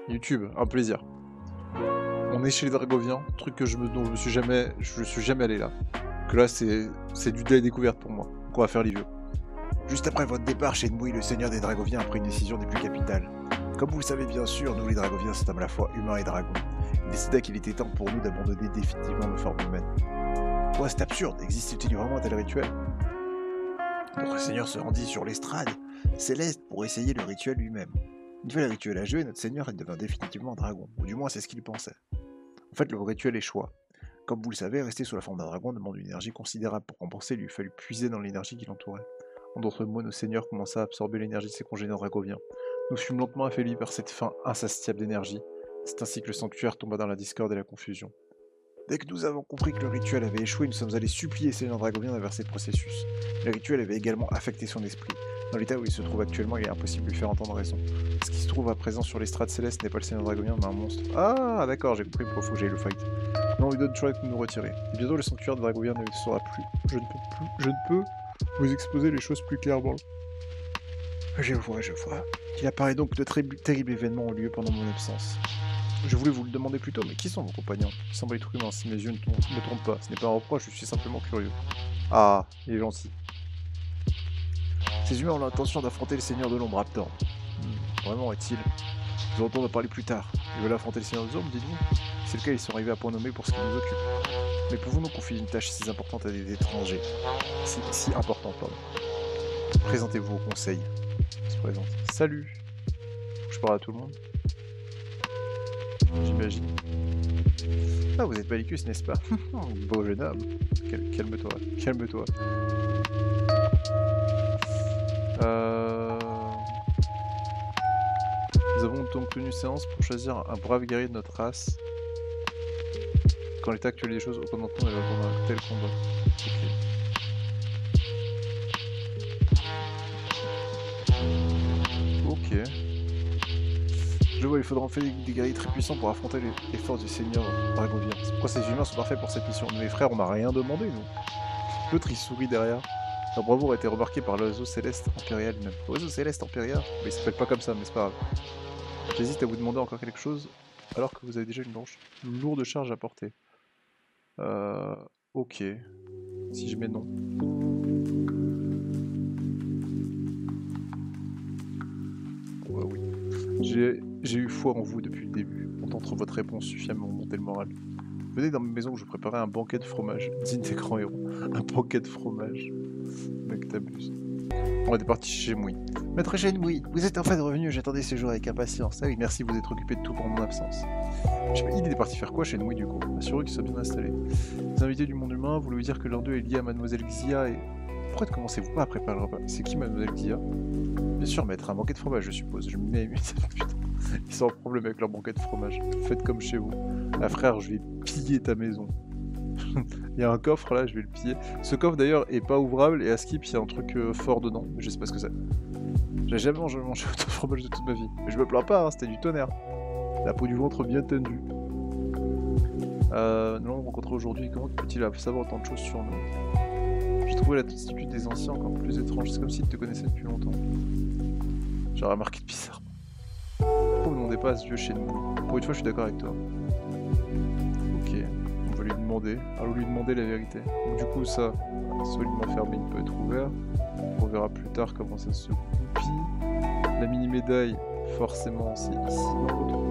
YouTube, un plaisir. On est chez les Dragoviens, truc que dont je suis jamais allé là. Que là, c'est du dé découverte pour moi. Donc on va faire les vieux. Juste après votre départ, Shenmue, le seigneur des Dragoviens a pris une décision des plus capitales. Comme vous le savez bien sûr, nous les Dragoviens sommes à la fois humains et dragons. Il décida qu'il était temps pour nous d'abandonner définitivement nos formes humaines. Ouais, c'est absurde, existe-t-il vraiment un tel rituel? Notre seigneur se rendit sur l'estrade céleste pour essayer le rituel lui-même. Une fois le rituel à jouer, notre seigneur devint définitivement un dragon, ou du moins c'est ce qu'il pensait. En fait, le rituel échoua. Comme vous le savez, rester sous la forme d'un dragon demande une énergie considérable. Pour compenser, il lui fallut puiser dans l'énergie qui l'entourait. En d'autres mots, nos seigneurs commença à absorber l'énergie de ses congénères dragoviens. Nous fûmes lentement affaiblis par cette faim insatiable d'énergie. C'est ainsi que le sanctuaire tomba dans la discorde et la confusion. Dès que nous avons compris que le rituel avait échoué, nous sommes allés supplier Seigneur Dragovien d'inverser le processus. Le rituel avait également affecté son esprit. Dans l'état où il se trouve actuellement, il est impossible de lui faire entendre raison. Ce qui se trouve à présent sur l'estrade céleste n'est pas le Seigneur Dragovien, mais un monstre. Ah, d'accord, j'ai compris pourquoi il faut que j'aille le fight. Non, on lui donne choix de nous retirer. Et bientôt, le sanctuaire de Dragovien ne sera plus. Je ne peux vous exposer les choses plus clairement. Je vois. Il apparaît donc de très terribles événements ont lieu pendant mon absence. Je voulais vous le demander plus tôt, mais qui sont vos compagnons? Ils semblent être humains, si mes yeux ne me trompent pas. Ce n'est pas un reproche, je suis simplement curieux. Ah, il est gentil. Ces humains ont l'intention d'affronter le Seigneur de l'Ombre Raptor. Vraiment est-il? Nous allons en parler plus tard. Ils veulent affronter le Seigneur des Ombres, dites-vous? Si c'est le cas, ils sont arrivés à point nommé pour ce qui nous occupe. Mais pouvons-nous confier une tâche si importante à des étrangers? Si importante, pardon. Présentez-vous au conseil. On se présente. Salut! Je parle à tout le monde. J'imagine. Ah, vous êtes Malicus, n'est-ce pas? Beau jeune homme. Calme-toi. Calme-toi. Nous avons donc tenu séance pour choisir un brave guerrier de notre race. Quand l'état actuel des choses, au commandement elle va attendre un tel combat. Ok. Je vois, il faudra en fait des guerriers très puissants pour affronter les forces du Seigneur Dragovien. C'est pourquoi ces humains sont parfaits pour cette mission. Mes frères, on n'a rien demandé, nous. L'autre, il sourit derrière. Leur bravoure a été remarquée par l'oiseau céleste impérial même. L'oiseau céleste impérial? Mais il s'appelle pas comme ça, mais c'est pas grave. J'hésite à vous demander encore quelque chose, alors que vous avez déjà une lourde charge à porter. Ok. Si je mets non. Bah oui. J'ai eu foi en vous depuis le début. Entendre votre réponse suffit à me remonter le moral. Venez dans ma maison où je préparais un banquet de fromage. Digne des grands héros. Un banquet de fromage. Mec, t'abuses. On est parti chez Moui. Maître Shenmue, vous êtes enfin revenu, j'attendais ce jour avec impatience. Ah oui, merci, vous êtes occupé de tout pendant mon absence. Je sais pas, il est parti faire quoi Shenmue du coup? Assurez qu'il soit bien installé. Les invités du monde humain, vous lui dire que l'un d'eux est lié à Mademoiselle Xia et... Pourquoi ne commencez-vous pas à préparer le repas? C'est qui Mademoiselle Xia? Bien sûr, maître, un banquet de fromage je suppose. Je me mets à imiter. Putain, ils sont en problème avec leur banquet de fromage. Faites comme chez vous. Ah frère, je vais piller ta maison. Il y a un coffre là, je vais le piller. Ce coffre d'ailleurs est pas ouvrable et à skip il y a un truc fort dedans, mais je sais pas ce que c'est. J'ai jamais mangé autant de fromage de toute ma vie. Mais je me plains pas, hein, c'était du tonnerre. La peau du ventre bien tendue. Nous l'avons rencontré aujourd'hui, comment peut-il savoir autant de choses sur nous? J'ai trouvé l'attitude des anciens encore plus étrange, c'est comme s'ils te connaissaient depuis longtemps. J'ai remarqué de bizarre. Pourquoi vous ne demandez pas à ce vieux chez nous? Pour une fois je suis d'accord avec toi. Ok. On va lui demander. Allons lui demander la vérité. Donc du coup ça, solidement fermé, il peut être ouvert. On verra plus tard comment ça se goupille. La mini médaille, forcément c'est ici dans le trou.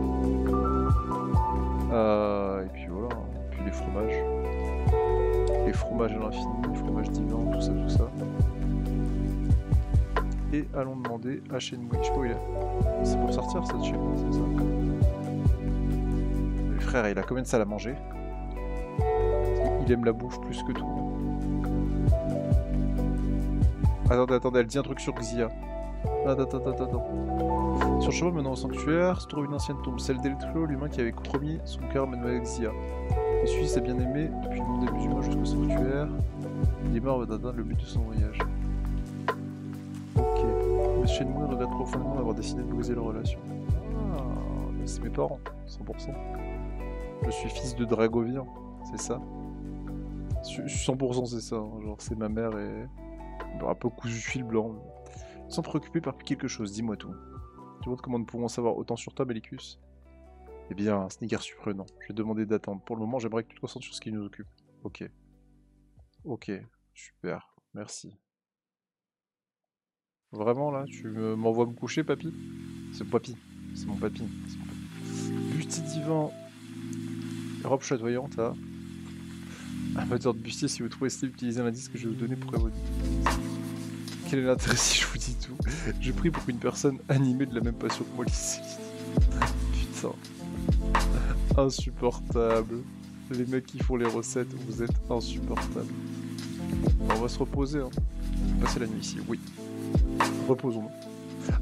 Et puis voilà, et puis les fromages. Les fromages à l'infini, les fromages divins, tout ça. Et allons demander à Shenmue. Je sais pas où il est. C'est pour sortir ça de chez moi, c'est ça? Le frère, il a combien de salles à manger? Il aime la bouffe plus que tout. Attendez, elle dit un truc sur Xia. Attends. Sur le chemin menant au sanctuaire se trouve une ancienne tombe, celle d'Eltro, l'humain qui avait promis son cœur à Mademoiselle Xia. Il suit sa bien-aimée depuis le monde des musulmans jusqu'au sanctuaire. Il est mort d'atteindre le but de son voyage. Ok. M. Shenmue regrette profondément d'avoir décidé de briser leur relation. Ah, c'est mes parents, 100%. Je suis fils de Dragovien, c'est ça? 100% c'est ça, hein. Genre c'est ma mère et... un peu cousu fil blanc. Sans te préoccuper par quelque chose, dis-moi tout. Tu vois comment nous pouvons savoir autant sur toi, Bellicus? Eh bien, ce n'est guère surprenant. Je vais demander d'attendre. Pour le moment, j'aimerais que tu te concentres sur ce qui nous occupe. Ok. Ok, super. Merci. Vraiment, là, tu m'envoies me coucher, papy? C'est papy. C'est mon papy. Bustier divan. Robe chatoyante, à amateur de bustier, si vous trouvez style, utilisez l'indice que je vais vous donner pour évoluer. Quel est l'intérêt si je vous dis tout? Je prie pour une personne animée de la même passion que moi, putain. Insupportable. Les mecs qui font les recettes, vous êtes insupportables. Bon, on va se reposer, hein. Passer la nuit ici, oui. Reposons-nous.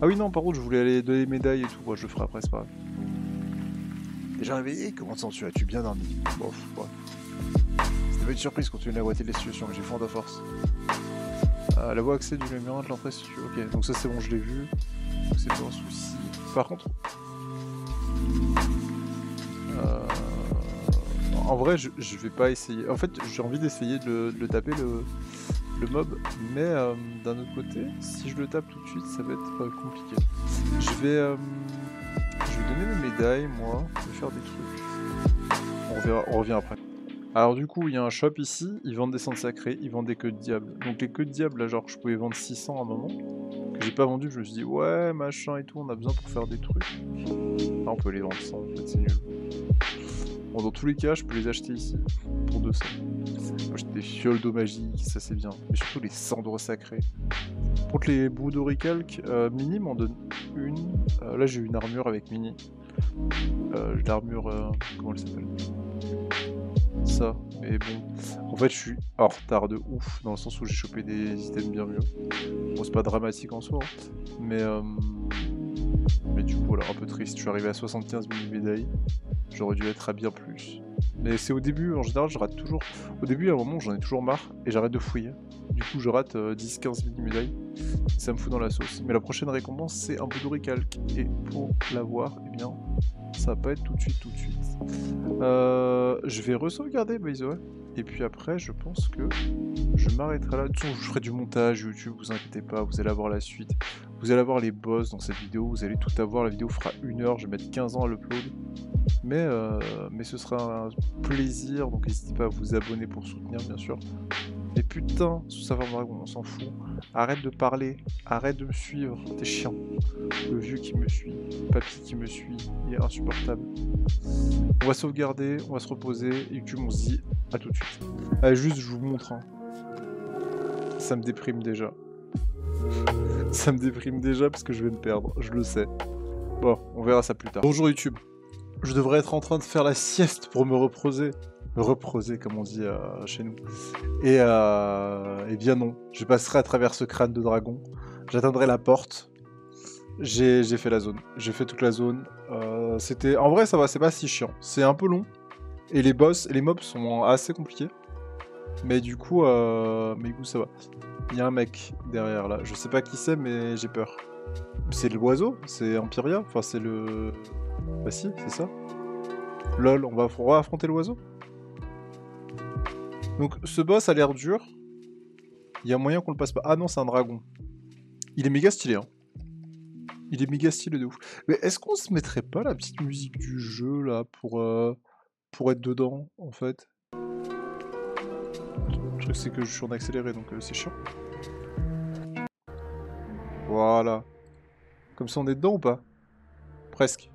Ah oui, non, par contre, je voulais aller donner les médailles et tout. Moi, je le ferai après, c'est pas grave. Déjà réveillé? Comment te sens-tu? As-tu bien dormi? Bon, ouais. C'était pas une surprise quand tu viens de la boîte de la situation, mais j'ai fond de force. La voie accès du labyrinthe, l'entrée si tu veux. Ok, donc ça c'est bon, je l'ai vu. Donc c'est pas un souci. Par contre... en vrai, je vais pas essayer. En fait, j'ai envie d'essayer de le taper, le mob. Mais d'un autre côté, si je le tape tout de suite, ça va être compliqué. Je vais donner mes médailles, moi. Je vais faire des trucs. On verra, on revient après. Alors du coup, il y a un shop ici, ils vendent des cendres sacrées, ils vendent des queues de diable. Donc les queues de diable, là, genre, je pouvais vendre 600 à un moment, que j'ai pas vendu, je me suis dit, ouais, machin et tout, on a besoin pour faire des trucs. Ah, on peut les vendre 100, en fait, c'est nul. Bon, dans tous les cas, je peux les acheter ici, pour 200. Moi, j'ai des fioles d'eau magique, ça c'est bien. Mais surtout les cendres sacrées. Contre les bouts d'oricalque, Mini m'en donne une. Là, j'ai une armure avec Mini. L'armure, comment elle s'appelle? Ça, mais bon, en fait je suis en retard de ouf, dans le sens où j'ai chopé des items bien mieux. Bon, c'est pas dramatique en soi, hein, mais du coup voilà, un peu triste, je suis arrivé à 75 000 médailles, j'aurais dû être à bien plus. Mais c'est au début, en général je rate toujours, au début à un moment j'en ai toujours marre, et j'arrête de fouiller. Du coup je rate 10-15 000 médailles, ça me fout dans la sauce. Mais la prochaine récompense c'est un bout d'oricalque, et pour l'avoir, eh bien... ça va pas être tout de suite. Je vais re-sauvegarder by the way. Et puis après, je pense que je m'arrêterai là. De toute façon, je ferai du montage YouTube, vous inquiétez pas, vous allez avoir la suite. Vous allez avoir les boss dans cette vidéo, vous allez tout avoir. La vidéo fera 1 heure, je vais mettre 15 ans à l'upload. Mais ce sera un plaisir, donc n'hésitez pas à vous abonner pour soutenir, bien sûr. Et putain, sous sa forme dragon, on s'en fout. Arrête de parler, arrête de me suivre, t'es chiant. Le vieux qui me suit, papy qui me suit, il est insupportable. On va sauvegarder, on va se reposer, et YouTube on se dit à tout de suite. Allez, juste je vous montre, hein. Ça me déprime déjà. Ça me déprime déjà parce que je vais me perdre, je le sais. Bon, on verra ça plus tard. Bonjour YouTube. Je devrais être en train de faire la sieste pour me reposer. Reposer comme on dit chez nous. Et bien non, je passerai à travers ce crâne de dragon. J'atteindrai la porte. J'ai fait la zone. J'ai fait toute la zone. C'était... En vrai ça va, c'est pas si chiant. C'est un peu long. Et les boss et les mobs sont assez compliqués. Mais du coup ça va. Il y a un mec derrière là. Je sais pas qui c'est mais j'ai peur. C'est l'oiseau? C'est Empyria? Enfin c'est le... Bah si, c'est ça. Lol, on va affronter l'oiseau? Donc ce boss a l'air dur. Il y a moyen qu'on le passe pas. Ah non, c'est un dragon. Il est méga stylé, hein. Il est méga stylé de ouf. Mais est-ce qu'on se mettrait pas la petite musique du jeu là pour être dedans en fait? Le truc c'est que je suis en accéléré donc c'est chiant. Voilà. Comme ça on est dedans ou pas? Presque.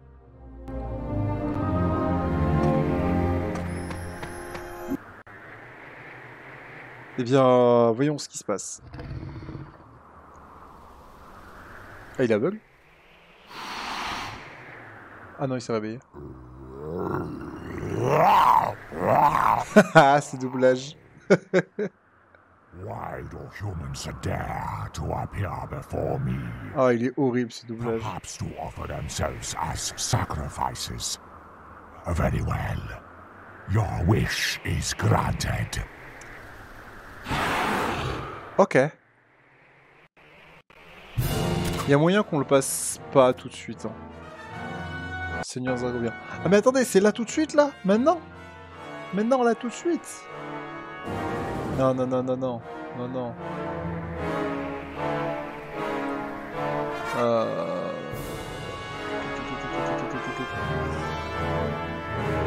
Eh bien, voyons ce qui se passe. Ah, il est aveugle? Ah non, il s'est réveillé. Ah, c'est doublage. Why do humans dare to appear before me? Ah, il est horrible ce doublage. Perhaps to offer themselves as sacrifices. Very well. Your wish is granted. Ok. Il y a moyen qu'on le passe pas tout de suite. Hein. Seigneur Zagovien. Ah mais attendez, c'est là tout de suite là? Maintenant? Maintenant là tout de suite? Non, non, non, non, non. Non, non.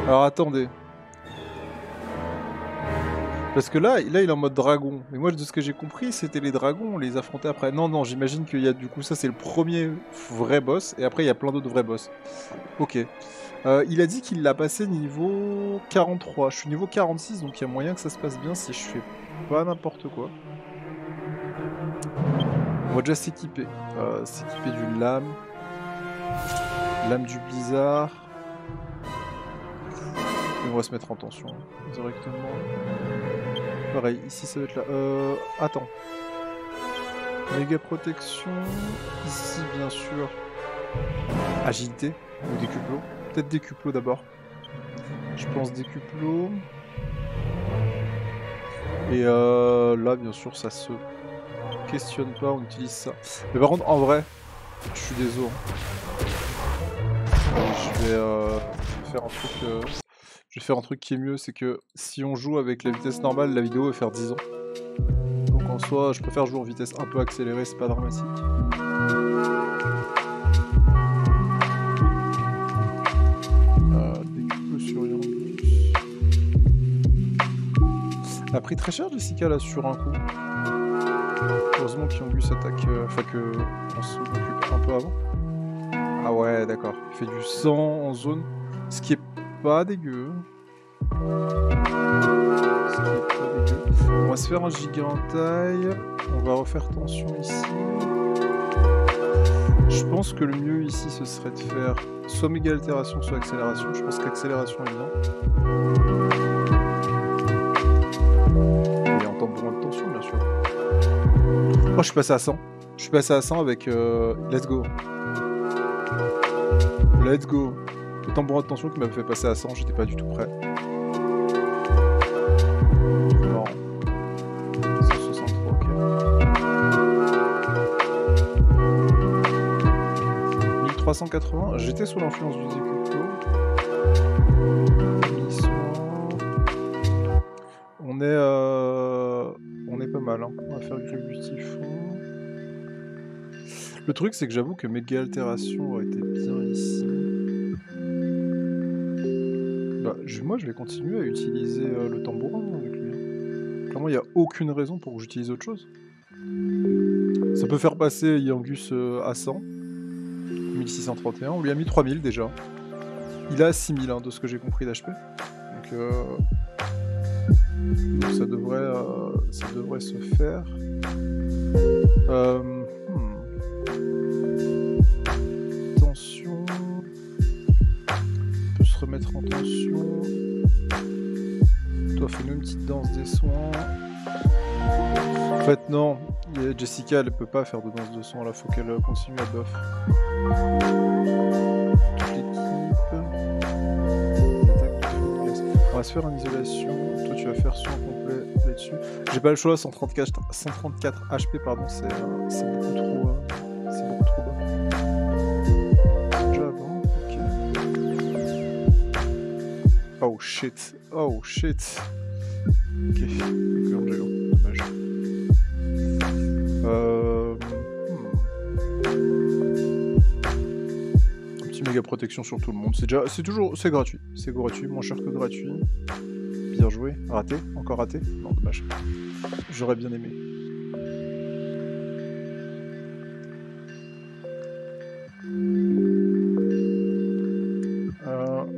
Alors attendez. Parce que là, il est en mode dragon. Mais moi, de ce que j'ai compris, c'était les dragons, on les affrontait après. Non, non, j'imagine qu'il y a du coup, ça c'est le premier vrai boss. Et après, il y a plein d'autres vrais boss. Ok. Il a dit qu'il l'a passé niveau 43. Je suis niveau 46, donc il y a moyen que ça se passe bien si je fais pas n'importe quoi. On va déjà s'équiper. S'équiper d'une lame. Lame du blizzard. Et on va se mettre en tension directement. Pareil, ici ça va être là. Attends. Méga protection. Ici, bien sûr. Agilité. Ou décuplo. Peut-être décuplo d'abord. Je pense décuplo. Et là, bien sûr, ça se questionne pas. On utilise ça. Mais par contre, en vrai, je suis désolé. Je vais faire un truc. Je vais faire un truc qui est mieux, c'est que si on joue avec la vitesse normale, la vidéo va faire 10 ans. Donc en soi, je préfère jouer en vitesse un peu accélérée, c'est pas dramatique. Découpe sur Yangus. Elle a pris très cher Jessica là sur un coup. Heureusement qu'Yangus attaque, enfin que on se occupe un peu avant. Ah ouais, d'accord. Il fait du sang en zone, ce qui est pas dégueu. On va se faire un giga en taille. On va refaire tension ici. Je pense que le mieux ici ce serait de faire soit méga altération, soit accélération. Je pense qu'accélération est bien. Et en temps de de tension bien sûr. Oh, je suis passé à 100. Je suis passé à 100 avec let's go. Let's go. Le tambourin de tension qui m'a fait passer à 100, j'étais pas du tout prêt. Non. 163, ok. 1380, j'étais sous l'influence du décuplo. On est pas mal, hein. On va faire griffe du typhon. Le truc, c'est que j'avoue que méga altération aurait été bien ici. Bah, moi, je vais continuer à utiliser le tambourin avec lui. Clairement, il n'y a aucune raison pour que j'utilise autre chose. Ça peut faire passer Yangus à 100. 1631. On lui a mis 3000 déjà. Il a 6000 hein, de ce que j'ai compris d'HP. Donc ça devrait se faire. Tension. On peut se remettre en tension. Toi, fais-nous une petite danse des soins. En fait, non. Jessica, elle peut pas faire de danse de soins là. Faut qu'elle continue à buff. Toute l'équipe. On va se faire une isolation. Toi, tu vas faire soin complet là-dessus. J'ai pas le choix. 134 HP, pardon. C'est beaucoup trop. C'est beaucoup trop bas. Déjà avant. Ok. Oh shit. Oh shit. Ok. Angelo. Dommage. Un petit méga protection sur tout le monde. C'est gratuit. C'est gratuit, moins cher que gratuit. Bien joué. Raté. Encore raté. Non, dommage. J'aurais bien aimé.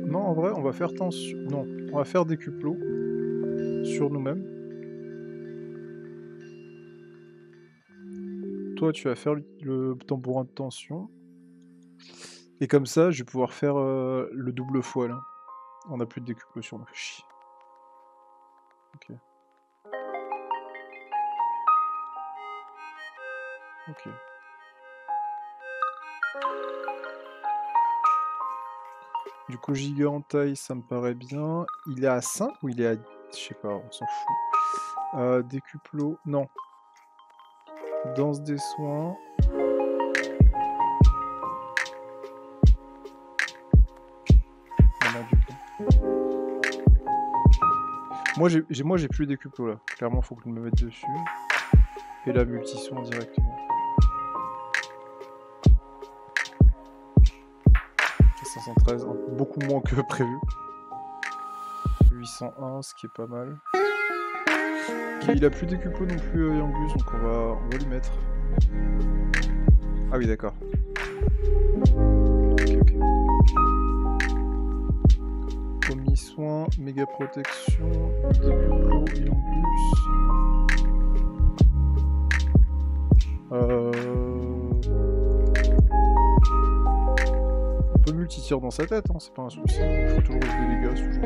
Non, en vrai, on va faire tension. Non, on va faire des cuplots sur nous-mêmes. Toi, tu vas faire le tambourin de tension. Et comme ça, je vais pouvoir faire le double foie là. On n'a plus de décuplo sur nous. Chier. Ok. Ok. Du coup, giga en taille, ça me paraît bien. Il est à 5 ou il est à... Je sais pas, on s'en fout. Décuplo... Non. Danse des soins. Moi j'ai plus des cuplos là. Clairement faut que je me mette dessus. Et la multi-soin directement. 513, hein. Beaucoup moins que prévu. 801, ce qui est pas mal. Il a plus décuplo non plus, Yangus, donc on va lui mettre. Ah oui, d'accord. Ok. Commis soin, méga protection, décuplo, Yangus. On peut multi-tir dans sa tête, hein, c'est pas un souci. Il faut toujours des dégâts, ce genre.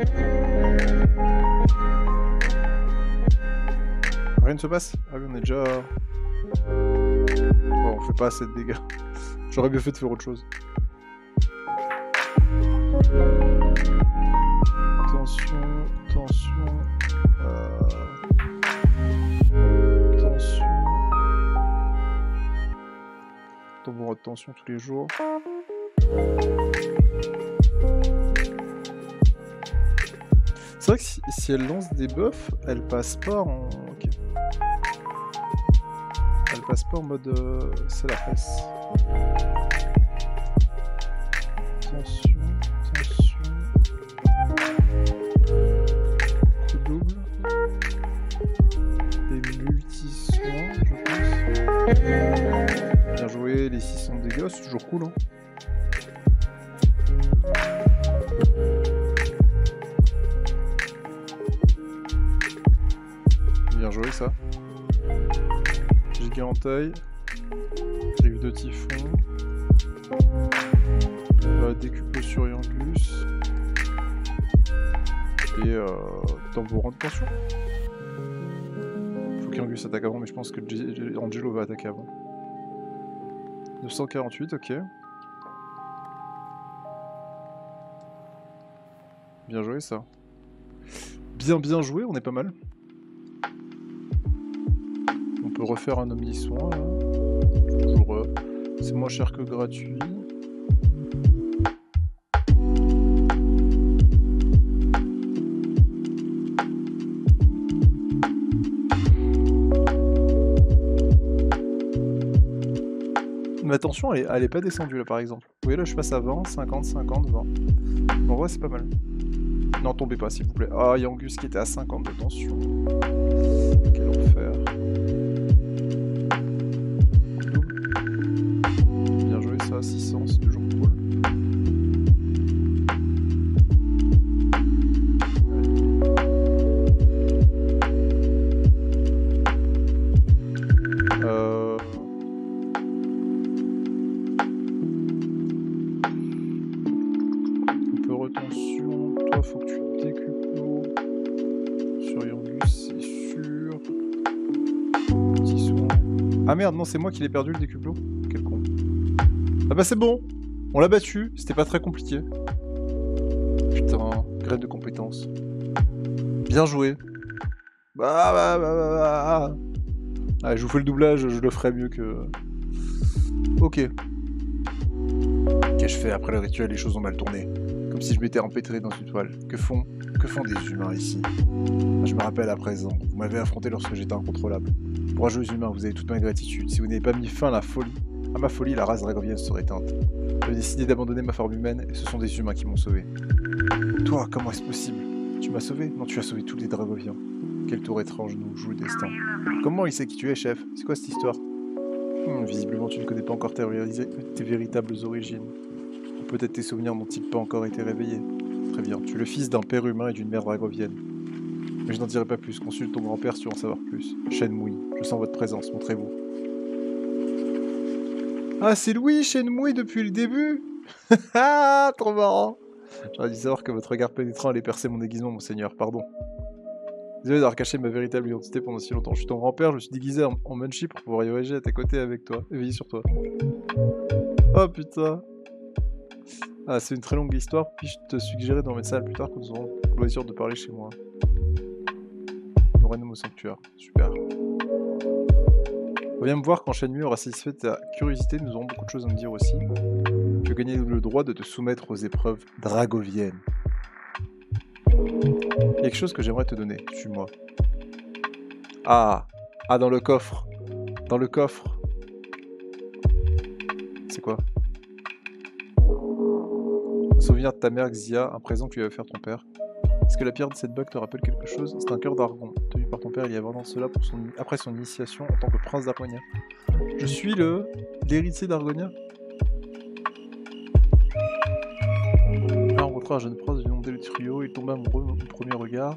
Rien ne se passe? Ah oui, on est déjà... Bon, on fait pas assez de dégâts. J'aurais bien fait de faire autre chose. Attention, attention... Attention... Tambour de tension tous les jours. C'est vrai que si elle lance des buffs, elle passe pas en... Ok. Elle passe pas en mode... c'est la presse. Attention, attention... Coup double. Des multi-soins, je pense. Bien joué, les 600 de dégâts, c'est toujours cool, hein. Bien joué ça. Giga en taille. Rive de typhon. Décuplo sur Yangus. Et tambourin de tension. Faut qu'Yangus attaque avant, mais je pense que Angelo va attaquer avant. 948, ok. Bien joué ça. Bien joué, on est pas mal. On peut refaire un omni-soin là. Toujours, c'est moins cher que gratuit. Mais attention, elle est pas descendue là par exemple. Vous voyez là, je passe à 20, 50, 50, 20. En vrai, c'est pas mal. Non, tombez pas s'il vous plaît. Ah, Yangus qui était à 50 de tension. Quel enfer. Bien joué ça, 600, c'est toujours cool. On peut retention. Toi, faut que tu décuplo. Sur Yangus, c'est sûr. Petit soin. Ah merde, non, c'est moi qui l'ai perdu le décuplo. Quel con. Ah bah c'est bon. On l'a battu. C'était pas très compliqué. Putain, graine de compétences. Bien joué. Ah, je vous fais le doublage, je le ferai mieux que... Ok. Qu'ai-je fait après le rituel? Les choses ont mal tourné. Comme si je m'étais empêtré dans une toile. Que font des humains ici? Je me rappelle à présent. Vous m'avez affronté lorsque j'étais incontrôlable. Courageux humains, vous avez toute ma gratitude. Si vous n'avez pas mis fin à ma folie, la race dragovienne serait éteinte. J'avais décidé d'abandonner ma forme humaine et ce sont des humains qui m'ont sauvé. Toi, comment est-ce possible? Tu m'as sauvé? Non, tu as sauvé tous les dragoviens. Quel tour étrange nous joue le destin. Comment il sait qui tu es, chef? C'est quoi cette histoire? Visiblement, tu ne connais pas encore tes véritables origines. Ou peut-être tes souvenirs n'ont-ils pas encore été réveillés. Très bien, tu es le fils d'un père humain et d'une mère dragovienne. Mais je n'en dirai pas plus, consulte ton grand-père si tu veux en savoir plus. Shenmue, je sens votre présence, montrez-vous. Ah, c'est Louis, Shenmue, depuis le début. Ah, trop marrant. J'aurais dû savoir que votre regard pénétrant allait percer mon déguisement, monseigneur, pardon. Désolé d'avoir caché ma véritable identité pendant si longtemps. Je suis ton grand-père, je me suis déguisé en Munchie pour pouvoir voyager à tes côtés avec toi, et veiller sur toi. Oh putain. Ah, c'est une très longue histoire, puis-je te suggérer d'en mettre ça plus tard quand nous aurons le loisir de parler chez moi. Nous renons au sanctuaire, super. Reviens me voir quand Shenmue aura satisfait ta curiosité, nous aurons beaucoup de choses à me dire aussi. Tu as gagné le droit de te soumettre aux épreuves dragoviennes. Il y a quelque chose que j'aimerais te donner, suis-moi. Ah, dans le coffre. Dans le coffre. C'est quoi? Un souvenir de ta mère Xia, un présent que lui avait offert ton père. Est-ce que la pierre de cette bague te rappelle quelque chose? C'est un cœur d'argon, tenu par ton père il y a 20 ans cela après son initiation en tant que prince d'Argonia. Je suis l'héritier d'Argonia. Là, on rencontra un jeune prince venu monter le trio, il tomba amoureux au premier regard.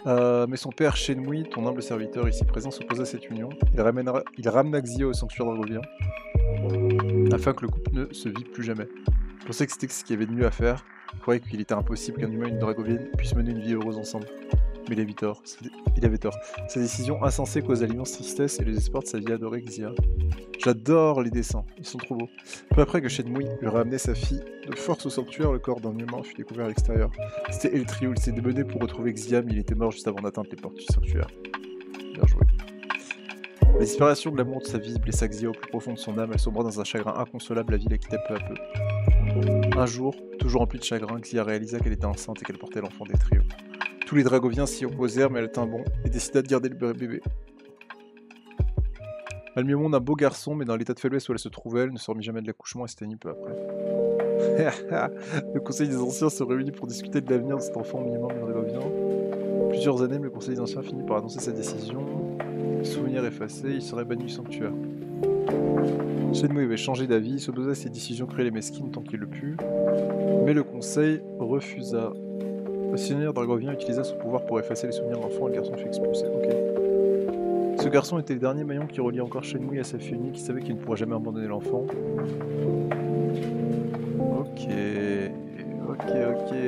Mais son père Shenmue, ton humble serviteur ici présent, s'opposa à cette union. Il ramena Xia au sanctuaire dragovien, afin que le couple ne se vide plus jamais. Je pensais que c'était ce qu'il y avait de mieux à faire. Je croyais qu'il était impossible qu'un humain et une dragovienne puissent mener une vie heureuse ensemble. Mais il avait tort. Sa décision insensée causa l'immense tristesse et le désespoir de sa vie adorée Xia. J'adore les dessins, ils sont trop beaux. Peu après que Shenmue lui ramenait sa fille de force au sanctuaire, le corps d'un humain fut découvert à l'extérieur. C'était El Trio, il s'est démené pour retrouver Xia, mais il était mort juste avant d'atteindre les portes du sanctuaire. Bien joué. La disparition de l'amour de sa vie blessa Xia au plus profond de son âme, elle sombra dans un chagrin inconsolable, la vie la quittait peu à peu. Un jour, toujours rempli de chagrin, Xia réalisa qu'elle était enceinte et qu'elle portait l'enfant des trios. Tous les dragoviens s'y opposèrent, mais elle tint bon et décida de garder le bébé. Elle mit au monde un beau garçon, mais dans l'état de faiblesse où elle se trouvait, elle ne se remit jamais de l'accouchement et s'éteignit peu après. Le conseil des anciens se réunit pour discuter de l'avenir de cet enfant minimum dragovien. Plusieurs années, le conseil des anciens finit par annoncer sa décision. Souvenir effacé, il serait banni du sanctuaire. Shenmue avait changé d'avis, il s'opposa à ses décisions cruelles et mesquines tant qu'il le put, mais le conseil refusa. Le seigneur dragovien utilisa son pouvoir pour effacer les souvenirs de l'enfant et le garçon fut expulsé. Ok. Ce garçon était le dernier maillon qui reliait encore Shenmue à sa fille unique, qui savait qu'il ne pourrait jamais abandonner l'enfant. Ok,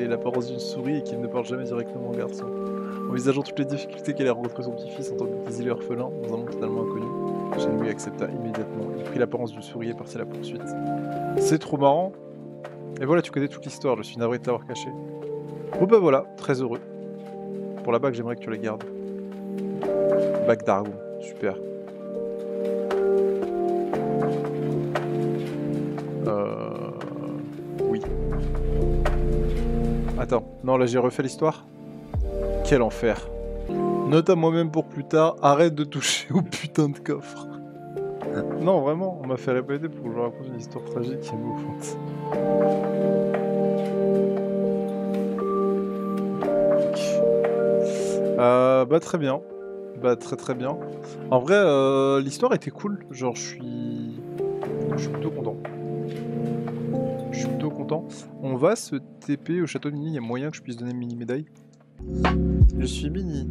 l'apparence d'une souris et qu'il ne parle jamais directement au garçon. Envisageant toutes les difficultés qu'elle a rencontré son petit-fils en tant qu'exilé orphelin dans un monde totalement inconnu, Shenmue accepta immédiatement. Il prit l'apparence d'une souris et partit à la poursuite. C'est trop marrant. Et voilà, tu connais toute l'histoire, je suis navré de t'avoir caché. Bon bah voilà, très heureux. Pour la bague, j'aimerais que tu la gardes. Bague d'argon, super. Oui. Attends, non là j'ai refait l'histoire. Quel enfer. Note à moi-même pour plus tard, arrête de toucher au putain de coffre. Non vraiment, on m'a fait répéter pour que je raconte une histoire tragique qui est émouvante. Bah très bien. Bah très bien. En vrai, l'histoire était cool. Genre, je suis plutôt content. On va se TP au château de Mini. Il y a moyen que je puisse donner une mini médaille. Je suis Mini.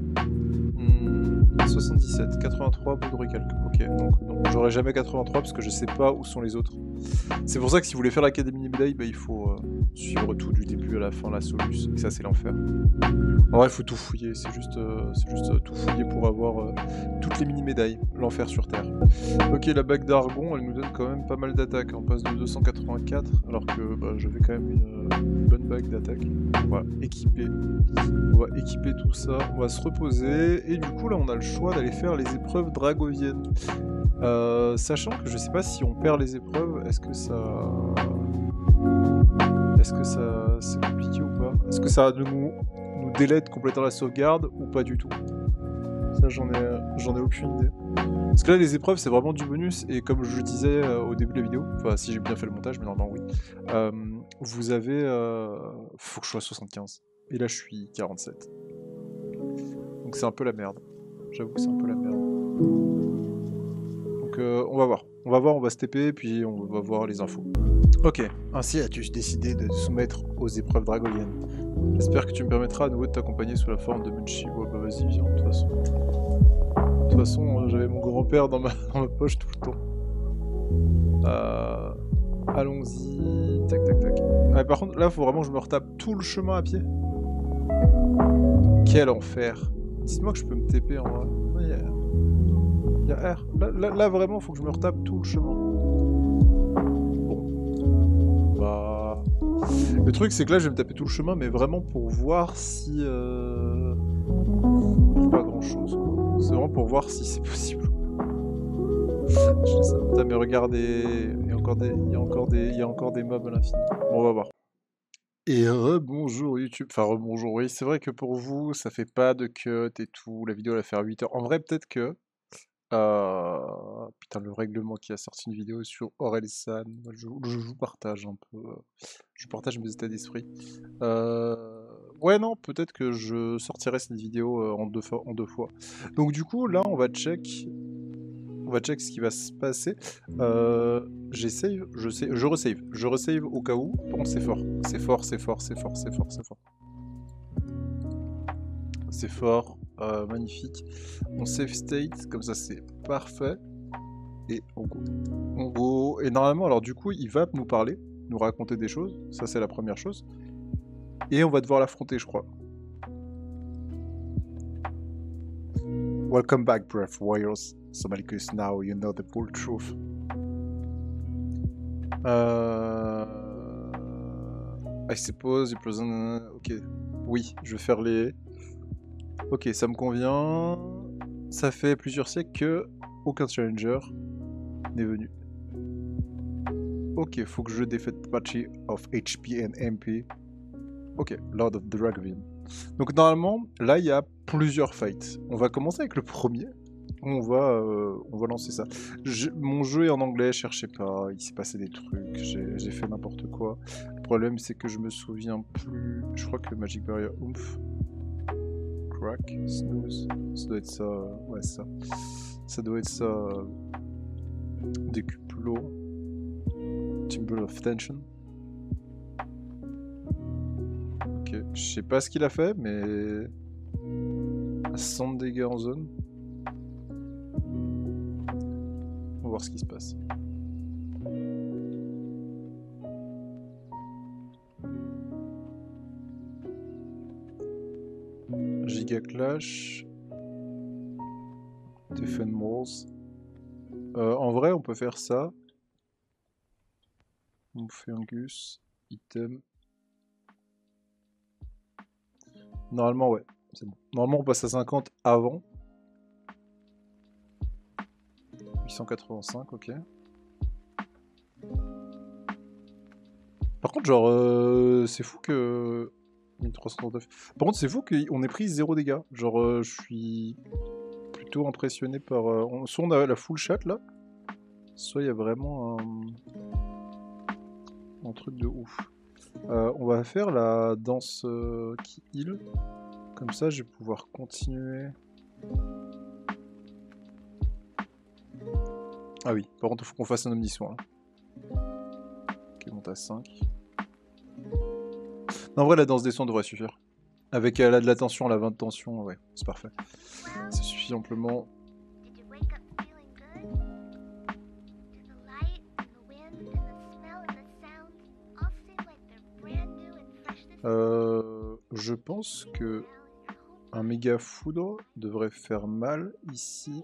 77, 83, bout de recalque. Ok, donc j'aurai jamais 83 parce que je sais pas où sont les autres. C'est pour ça que si vous voulez faire l'académie médaille, bah, il faut suivre tout du début à la fin, la soluce. Et ça, c'est l'enfer. En vrai, il faut tout fouiller. C'est juste tout fouiller pour avoir toutes les mini-médailles. L'enfer sur Terre. Ok, la bague d'argon, elle nous donne quand même pas mal d'attaques. On passe de 284, alors que bah, j'avais quand même une bonne bague d'attaque. On va équiper tout ça. On va se reposer. Et du coup, là, on a le choix d'aller faire les épreuves dragoviennes. Sachant que je sais pas si on perd les épreuves, est-ce que ça c'est compliqué ou pas? Est-ce que ça nous délète complètement la sauvegarde ou pas du tout? Ça j'en ai aucune idée. Parce que là les épreuves c'est vraiment du bonus et comme je le disais au début de la vidéo, enfin si j'ai bien fait le montage mais normalement oui, vous avez faut que je sois 75 et là je suis 47. Donc c'est un peu la merde. J'avoue que c'est un peu la merde. Donc on va voir, on va se TP puis on va voir les infos. Ok, ainsi as-tu décidé de te soumettre aux épreuves dragoviennes. J'espère que tu me permettras à nouveau de t'accompagner sous la forme de Munchi. Bon bah vas-y, viens, de toute façon, j'avais mon grand-père dans ma poche tout le temps. Allons-y, tac. Ah, par contre, là, faut vraiment que je me retape tout le chemin à pied. Quel enfer. Dites-moi que je peux me TP en vrai. Il y a R. Là, vraiment, faut que je me retape tout le chemin. Le truc c'est que là je vais me taper tout le chemin mais vraiment pour voir si... Pas grand chose. C'est vraiment pour voir si c'est possible. Putain mais regardez, il y a encore des mobs à l'infini. Bon on va voir. Et rebonjour YouTube, enfin rebonjour, oui c'est vrai que pour vous ça fait pas de cut et tout, la vidéo elle va faire 8 heures. En vrai peut-être que... Putain, le règlement qui a sorti une vidéo sur Orelsan, je vous partage un peu, je partage mes états d'esprit. Ouais, non, peut-être que je sortirai cette vidéo en deux fois. Donc du coup, là, on va check ce qui va se passer. Je resave. Je resave au cas où. Par contre, c'est fort. C'est fort. C'est fort, magnifique. On save state, comme ça c'est parfait. Et on go. Et normalement, alors du coup, il va nous parler, nous raconter des choses. Ça, c'est la première chose. Et on va devoir l'affronter, je crois. Welcome back, Breath Warriors. Somalicus, now you know the full truth. I suppose you present... Ok. Oui, je vais faire les... Ok, ça me convient. Ça fait plusieurs siècles que aucun challenger n'est venu. Ok, faut que je défaite Patchy of HP and MP. Ok, Lord of Dragavian. Donc normalement, là il y a plusieurs fights. On va commencer avec le premier. On va lancer ça. Mon jeu est en anglais, cherchez pas, il s'est passé des trucs, j'ai fait n'importe quoi. Le problème c'est que je me souviens plus. Je crois que Magic Barrier Oomph. Crack, Snooze. Ça doit être ça. Ouais, ça. Ça doit être ça. Décuplo. Timber of Tension. Ok, je sais pas ce qu'il a fait, mais. 100 dégâts en zone. On va voir ce qui se passe. Giga Clash. Stephen Walls. En vrai, on peut faire ça. On fait Angus. Item. Normalement, ouais. C'est bon. Normalement, on passe à 50 avant. 885, ok. Par contre, genre, c'est fou que... 1339. Par contre, c'est fou qu'on ait pris 0 dégâts. Genre, je suis plutôt impressionné par... soit on a la full chat, là, soit il y a vraiment un truc de ouf. On va faire la danse qui heal. Comme ça, je vais pouvoir continuer. Ah oui, par contre, il faut qu'on fasse un omnisoin. Ok, monte à 5. Non, en vrai, la danse des soins devrait suffire. Avec de la tension, la 20 de tension, ouais, c'est parfait. Ça suffit amplement. Je pense que un méga foudre devrait faire mal ici.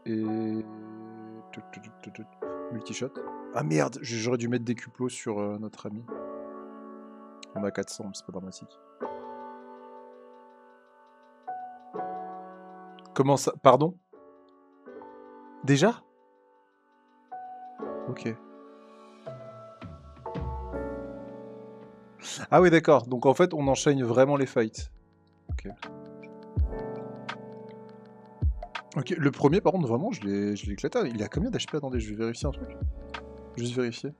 Et... multishot. Ah merde, j'aurais dû mettre des cuplos sur notre ami. On a 400, mais c'est pas dramatique. Comment ça? Pardon? Déjà? Ok. Ah oui, d'accord. Donc en fait, on enchaîne vraiment les fights. Ok. Ok, le premier, par contre, vraiment, je l'ai éclaté. Il a combien d'HP? Attendez, je vais vérifier un truc. Juste vérifier.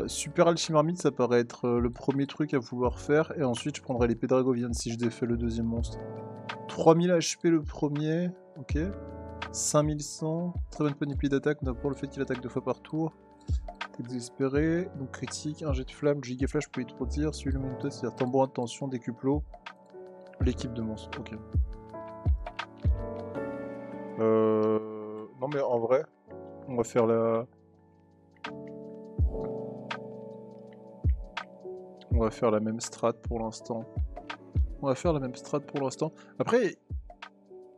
Super Alchimarmite, ça paraît être le premier truc à vouloir faire. Et ensuite, je prendrai l'épée Dragovienne si je défais le deuxième monstre. 3000 HP le premier. Ok. 5100. Très bonne panoplie d'attaque, pour le fait qu'il attaque 2 fois par tour. Désespéré, donc critique, un jet de flamme, giga flash pour y trop tir, celui le même test, c'est-à-dire tambourin de tension, décuplo, l'équipe de monstres, ok. Non mais en vrai, on va faire la... On va faire la même strat pour l'instant. Après,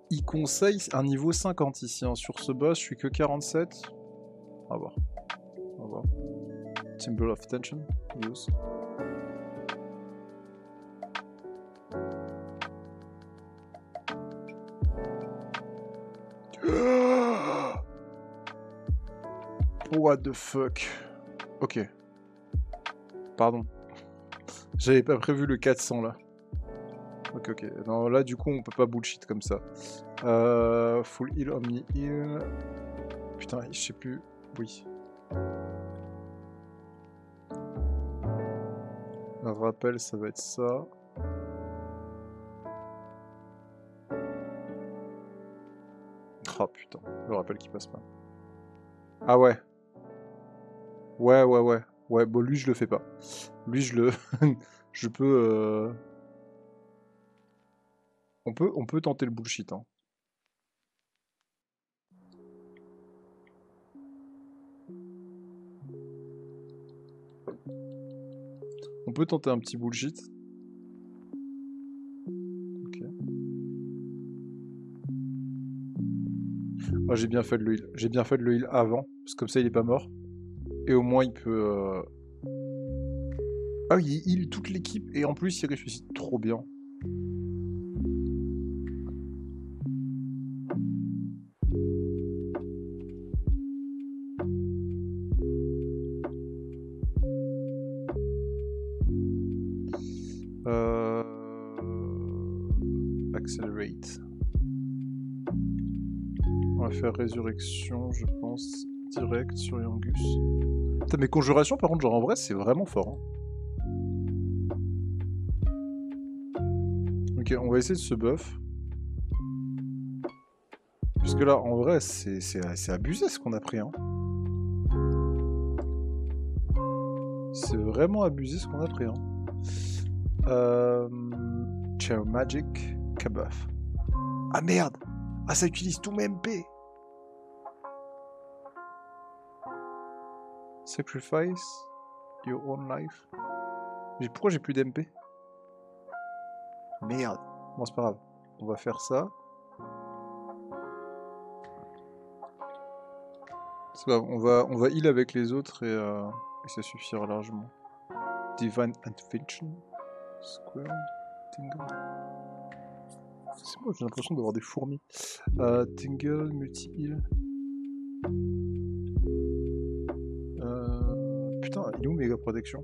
il conseille un niveau 50 ici, hein. Sur ce boss, je suis que 47. On va voir. Timber of Tension, use. What the fuck? Ok. Pardon. J'avais pas prévu le 400 là. Ok, ok. Non, là du coup on peut pas bullshit comme ça. Full heal, omni heal. Putain, je sais plus. Oui. Un rappel, ça va être ça. Oh putain, le rappel qui passe pas. Ah ouais. Ouais, ouais, ouais. Ouais, bon lui je le fais pas. Lui je le... je peux... On peut tenter le bullshit, hein. On peut tenter un petit bullshit. Ok. Ah, j'ai bien fait de le heal. J'ai bien fait de le heal avant, parce que comme ça il est pas mort. Et au moins il peut... Ah oui, il heal toute l'équipe, et en plus il ressuscite trop bien. Accelerate. On va faire résurrection, je pense, direct sur Yangus. Putain, mes conjurations, par contre, genre en vrai, c'est vraiment fort. Hein. Ok, on va essayer de se buff. Parce que là, en vrai, c'est abusé ce qu'on a pris. Hein. C'est vraiment abusé ce qu'on a pris. Hein. Chair Magic, Kabuff. Ah merde! Ah, ça utilise tous mes MP! Sacrifice your own life. Pourquoi j'ai plus d'MP? Merde! Bon, c'est pas grave. On va faire ça. C'est pas grave. On va heal avec les autres et ça suffira largement. Divine Intervention. Square. Tingle. C'est moi, j'ai l'impression d'avoir des fourmis. Tingle, multi-heal. Putain, il est où méga protection?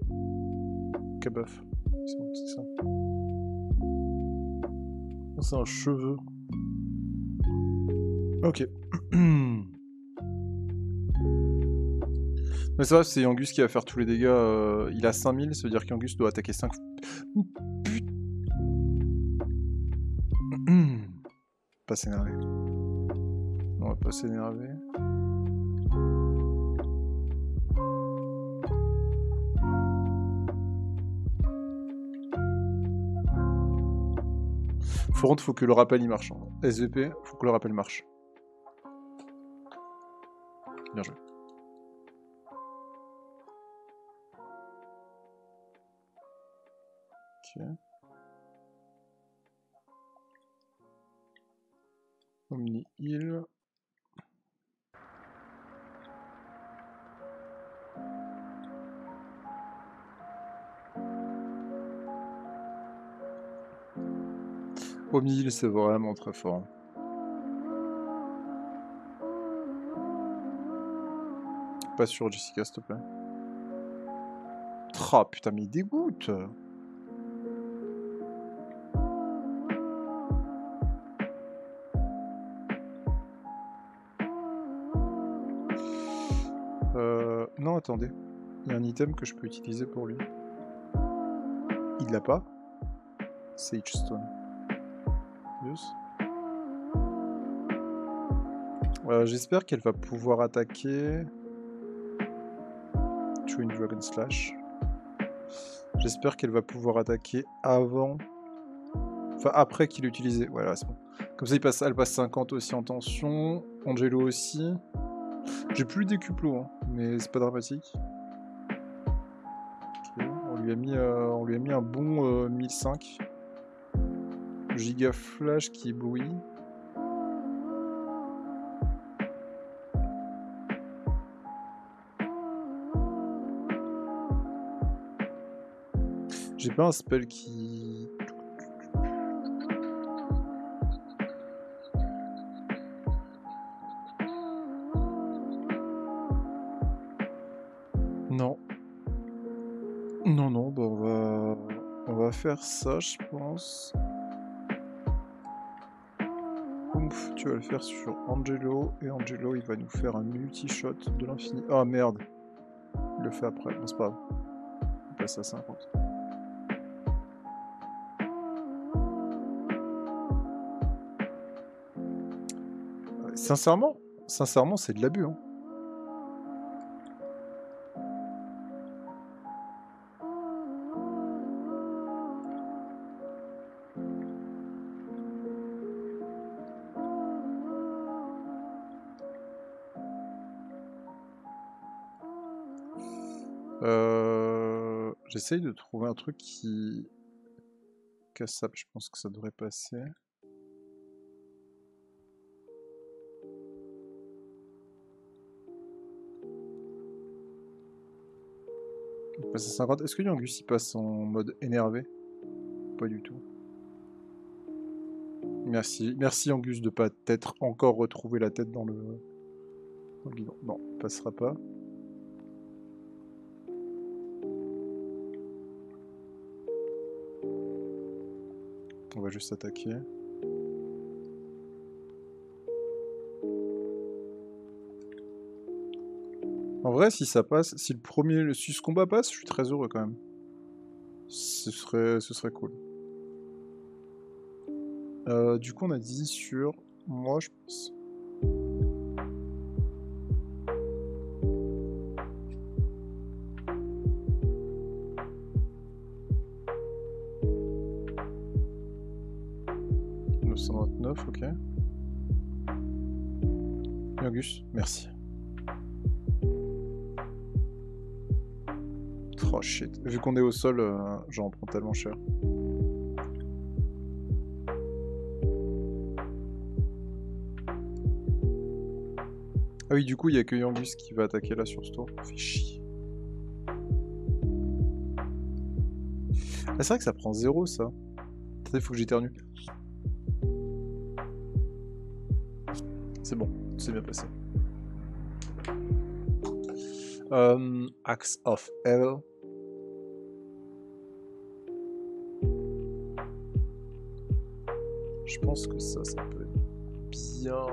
Kabuff. C'est bon, c'est ça. C'est un cheveu. Ok. Mais ça, c'est Yangus qui va faire tous les dégâts. Il a 5000, ça veut dire qu'Yangus doit attaquer 5 fois. Putain. Pas s'énerver. On va pas s'énerver. Faut que le rappel il marche. Hein. SVP, faut que le rappel marche. Bien joué. Ok. Omni heal. Omni heal, c'est vraiment très fort. Pas sûr, Jessica, s'il te plaît. Oh putain, mais il dégoûte. Non, attendez. Il y a un item que je peux utiliser pour lui. Il l'a pas. Sage Stone. Yes. J'espère qu'elle va pouvoir attaquer. Twin Dragon Slash. J'espère qu'elle va pouvoir attaquer avant. Enfin, après qu'il l'ait utilisé. Voilà, c'est bon. Comme ça, elle passe 50 aussi en tension. Angelo aussi. J'ai plus des cuplos, hein, mais c'est pas dramatique. Okay. On lui a mis un bon 1005. Giga Flash qui éblouit. J'ai pas un spell qui... Non. Non, non, bah on va... On va faire ça, je pense. Ouf, tu vas le faire sur Angelo, et Angelo, il va nous faire un multi-shot de l'infini. Ah merde. Il le fait après, bon, c'est pas grave. On passe à 50. Sincèrement, c'est de l'abus, hein. J'essaye de trouver un truc qui casse ça, je pense que ça devrait passer. Il passe à 50. Est-ce que Yangus il passe en mode énervé? Pas du tout. Merci, merci Angus de pas t'être encore retrouvé la tête dans le guidon. Non, il passera pas. On va juste attaquer. En vrai, si ça passe, si ce combat passe, je suis très heureux quand même. Ce serait cool. Du coup, on a dit sur moi, je pense. Ok. Yangus, merci. Oh shit. Vu qu'on est au sol, j'en prends tellement cher. Ah oui, du coup, il n'y a que Yangus qui va attaquer là sur ce tour. Fait chier. Ah, c'est vrai que ça prend 0 ça. Attendez, faut que j'éternue. C'est bon, c'est bien passé. Axe of Hell. Je pense que ça peut être bien.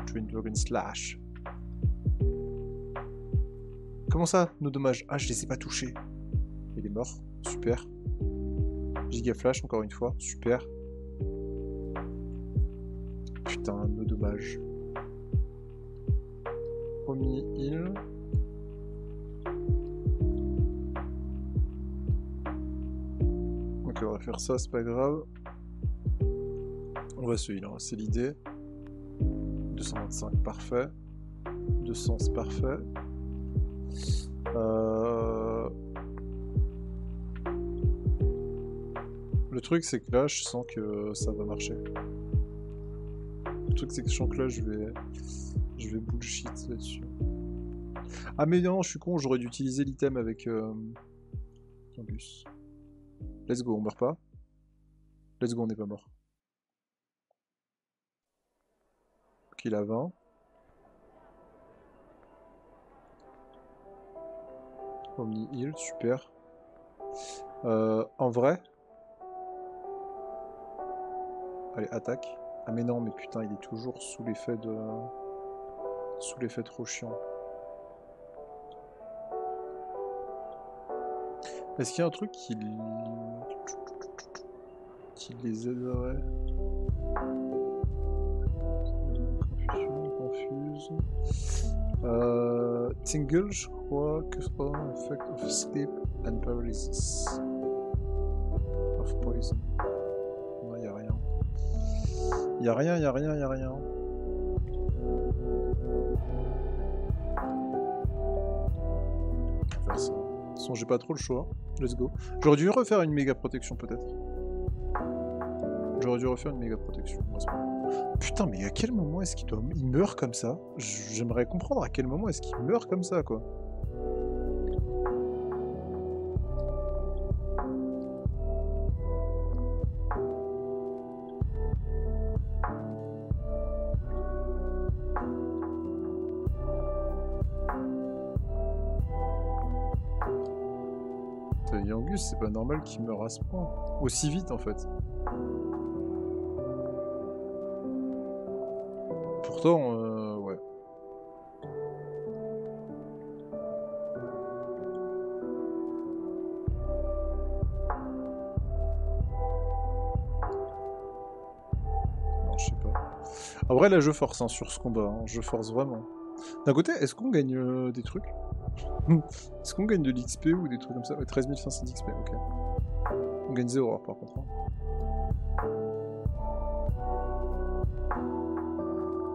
Twin Dragon Slash. Comment ça, nos dommages? Ah, je les ai pas touchés. Il est mort, super. Giga Flash, encore une fois, super. Putain, nos dommages. Omni heal. Ok, on va faire ça, c'est pas grave. On va se heal, hein, c'est l'idée. 225, parfait. 200, c'est parfait. Le truc, c'est que là, je sens que ça va marcher. Le truc, c'est que je sens que là, je vais bullshit là-dessus. Ah mais non, je suis con, j'aurais dû utiliser l'item avec Angus. Let's go, on meurt pas. Let's go, on n'est pas mort. Ok, il a 20. Omni heal, super. En vrai. Allez, attaque. Ah mais non, mais putain, il est toujours sous l'effet de... Sous l'effet trop chiant. Est-ce qu'il y a un truc qui les aiderait? Confuse. Tingle, je crois que c'est pas un effect of sleep and paralysis. Of poison. Non, y'a rien. Y'a rien, y'a rien, y'a rien. Faire ça. De toute façon, j'ai pas trop le choix. Let's go. J'aurais dû refaire une méga protection peut-être. J'aurais dû refaire une méga protection. Putain, mais à quel moment est-ce il meurt comme ça? J'aimerais comprendre à quel moment est-ce qu'il meurt comme ça, quoi. Putain, Yangus, c'est pas normal qu'il meure à ce point. Aussi vite en fait. Pourtant, ouais. Non, je sais pas. En vrai, là, je force hein, sur ce combat. Hein. Je force vraiment. D'un côté, est-ce qu'on gagne des trucs? Est-ce qu'on gagne de l'XP ou des trucs comme ça? Ouais, 13 500 d'XP, ok. On gagne 0 par contre. Hein.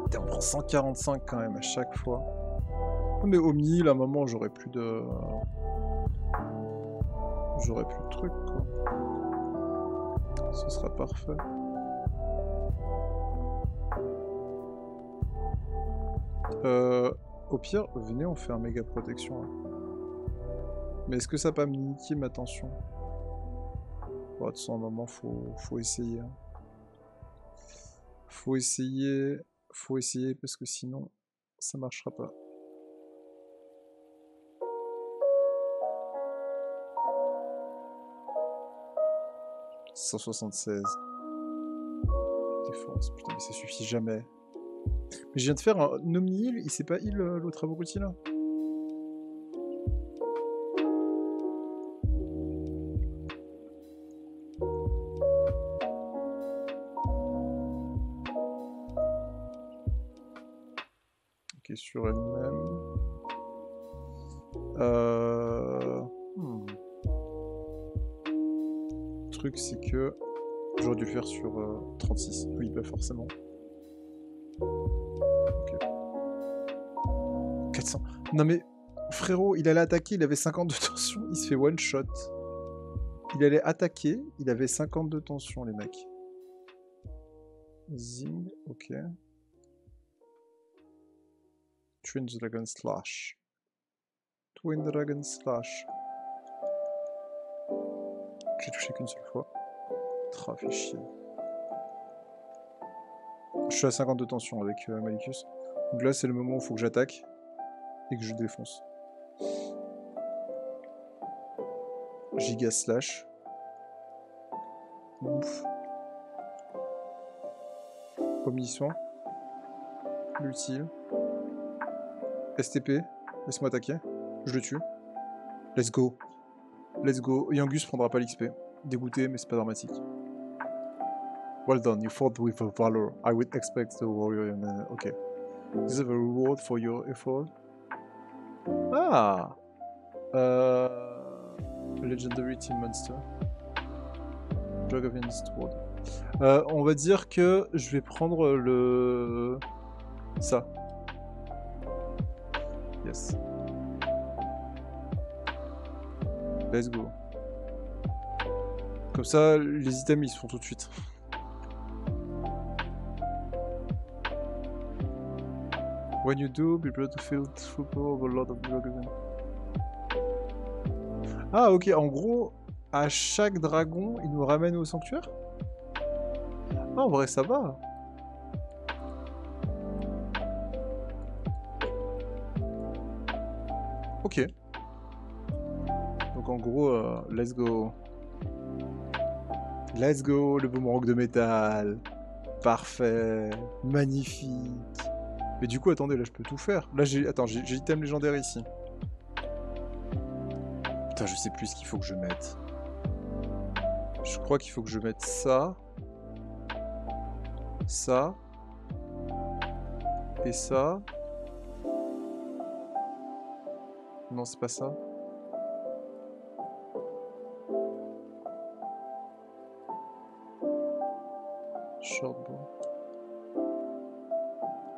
Putain, on prend 145 quand même à chaque fois. Oh, mais Omni, là, à un moment, j'aurais plus de... J'aurais plus de trucs, quoi. Ce sera parfait. Au pire, venez, on fait un méga protection. Là. Mais est-ce que ça va pas me niquer ma tension? Bon, de toute façon, à un moment, faut essayer. Hein. Faut essayer parce que sinon, ça marchera pas. « 176. Défense, putain, mais ça suffit jamais. Mais je viens de faire un Omni-Heal, il s'est pas heal l'autre abruti là? Ok, sur elle-même. Le truc c'est que j'aurais dû le faire sur 36. Oui, pas forcément. 400. Non mais, frérot, il allait attaquer, il avait 50 de tension, il se fait one shot. Il allait attaquer, il avait 50 de tension, les mecs. Zing, ok. Twin Dragon Slash. Twin Dragon Slash. J'ai touché qu'une seule fois. Tra, fait chier. Je suis à 50 de tension avec Malicus. Donc là, c'est le moment où il faut que j'attaque. Et que je défonce. Giga slash. Ouf. Omniscient. L'utile. STP. Laisse-moi attaquer. Je le tue. Let's go. Let's go. Yangus prendra pas l'XP. Dégoûté, mais c'est pas dramatique. Well done. You fought with valor. I would expect the warrior. Okay. This is a reward for your effort. Ah! Legendary Team Monster. Drag of Eastward. On va dire que je vais prendre le... ça. Yes. Let's go. Comme ça, les items ils se font tout de suite. When you do, be able to feel through of a lot of dragons. Ah ok, en gros, à chaque dragon, il nous ramène au sanctuaire? Ah, en vrai, ça va. Ok. Donc en gros, let's go. Let's go, le boomerang de métal. Parfait. Magnifique. Mais du coup, attendez, là, je peux tout faire. Là, j'ai... Attends, j'ai item légendaire ici. Putain, je sais plus ce qu'il faut que je mette. Je crois qu'il faut que je mette ça. Ça. Et ça. Non, c'est pas ça. Shortbow.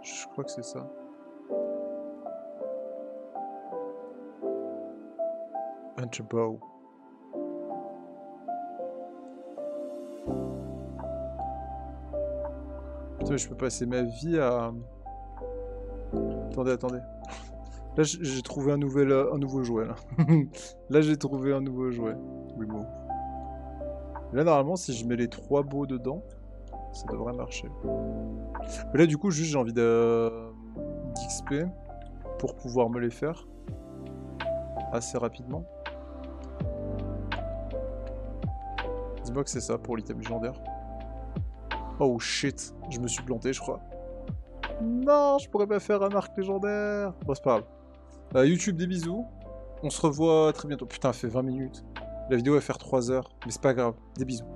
Je crois que c'est ça. Hunterbow. Putain, je peux passer ma vie à... Attendez, attendez. Là, j'ai trouvé un nouveau jouet, là. Là, j'ai trouvé un nouveau jouet. Remove. Là, normalement, si je mets les 3 bows dedans, ça devrait marcher. Mais là, du coup, juste, j'ai envie d'XP pour pouvoir me les faire assez rapidement. Dis-moi que c'est ça pour l'item légendaire. Oh shit, je me suis planté, je crois. Non, je pourrais pas faire un arc légendaire. Bon, c'est pas grave. YouTube, des bisous. On se revoit très bientôt. Putain, elle fait 20 minutes. La vidéo va faire 3 heures, mais c'est pas grave. Des bisous.